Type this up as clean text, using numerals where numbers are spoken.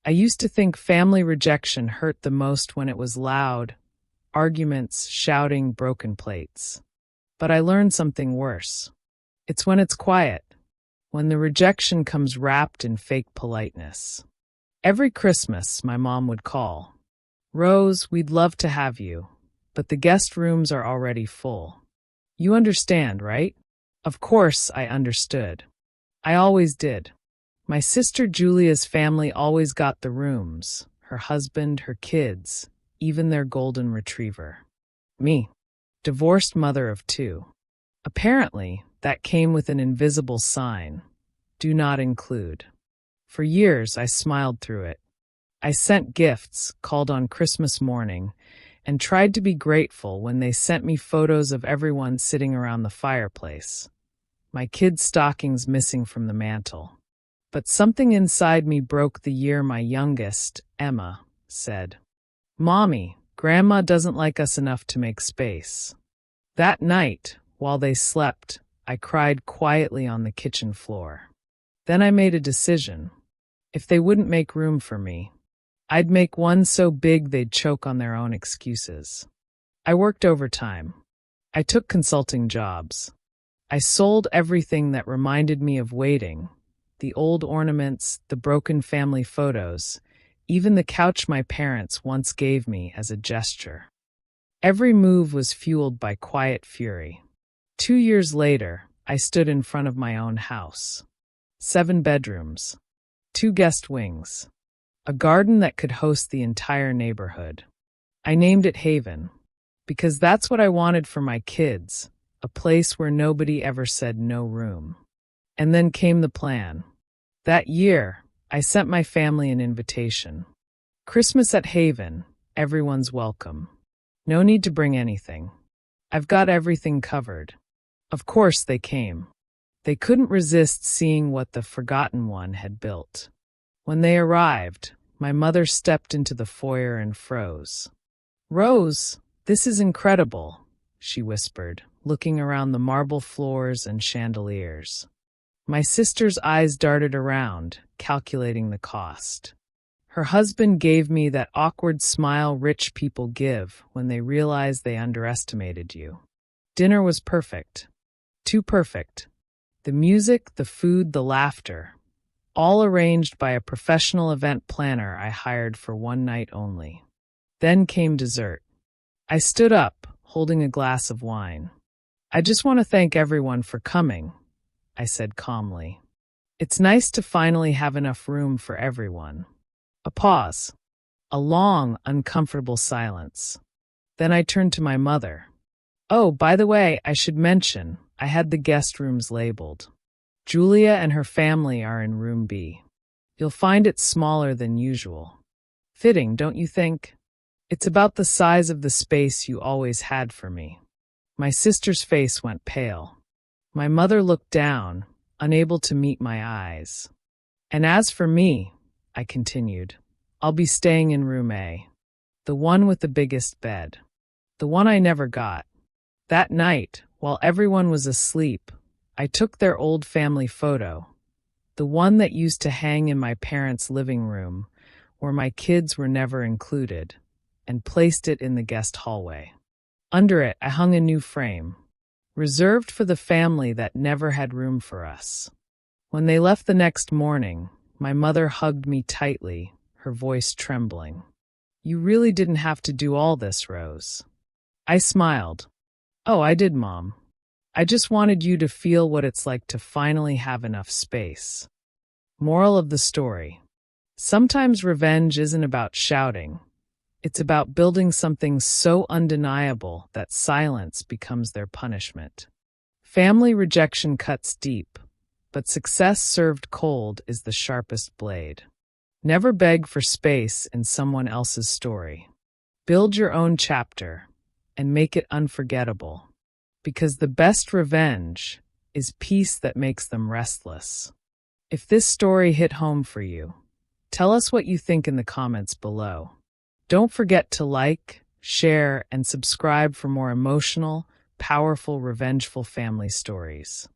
I used to think family rejection hurt the most when it was loud, arguments, shouting, broken plates. But I learned something worse. It's when it's quiet, when the rejection comes wrapped in fake politeness. Every Christmas, my mom would call. "Rose, we'd love to have you, but the guest rooms are already full. You understand, right?" Of course, I understood. I always did. My sister Julia's family always got the rooms, her husband, her kids, even their golden retriever. Me, divorced mother of 2. Apparently, that came with an invisible sign: do not include. For years, I smiled through it. I sent gifts, called on Christmas morning, and tried to be grateful when they sent me photos of everyone sitting around the fireplace. My kids' stockings missing from the mantel. But something inside me broke the year my youngest, Emma, said, "Mommy, Grandma doesn't like us enough to make space." That night, while they slept, I cried quietly on the kitchen floor. Then I made a decision. If they wouldn't make room for me, I'd make one so big they'd choke on their own excuses. I worked overtime. I took consulting jobs. I sold everything that reminded me of waiting. The old ornaments, the broken family photos, even the couch my parents once gave me as a gesture. Every move was fueled by quiet fury. 2 years later, I stood in front of my own house. 7 bedrooms, 2 guest wings, a garden that could host the entire neighborhood. I named it Haven, because that's what I wanted for my kids, a place where nobody ever said no room. And then came the plan. That year, I sent my family an invitation. Christmas at Haven, everyone's welcome. No need to bring anything. I've got everything covered. Of course they came. They couldn't resist seeing what the forgotten one had built. When they arrived, my mother stepped into the foyer and froze. "Rose, this is incredible," she whispered, looking around the marble floors and chandeliers. My sister's eyes darted around, calculating the cost. Her husband gave me that awkward smile rich people give when they realize they underestimated you. Dinner was perfect. Too perfect. The music, the food, the laughter, all arranged by a professional event planner I hired for one night only. Then came dessert. I stood up, holding a glass of wine. "I just want to thank everyone for coming," I said calmly. "It's nice to finally have enough room for everyone." A pause. A long, uncomfortable silence. Then I turned to my mother. "Oh, by the way, I should mention, I had the guest rooms labeled. Julia and her family are in room B. You'll find it smaller than usual. Fitting, don't you think? It's about the size of the space you always had for me." My sister's face went pale. My mother looked down, unable to meet my eyes. "And as for me," I continued, "I'll be staying in room A. The one with the biggest bed. The one I never got." That night, while everyone was asleep, I took their old family photo, the one that used to hang in my parents' living room, where my kids were never included, and placed it in the guest hallway. Under it, I hung a new frame, reserved for the family that never had room for us. When they left the next morning, my mother hugged me tightly, her voice trembling. "You really didn't have to do all this, Rose." I smiled. "Oh, I did, Mom. I just wanted you to feel what it's like to finally have enough space." Moral of the story. Sometimes revenge isn't about shouting. It's about building something so undeniable that silence becomes their punishment. Family rejection cuts deep, but success served cold is the sharpest blade. Never beg for space in someone else's story. Build your own chapter and make it unforgettable, because the best revenge is peace that makes them restless. If this story hit home for you, tell us what you think in the comments below. Don't forget to like, share, and subscribe for more emotional, powerful, revengeful family stories.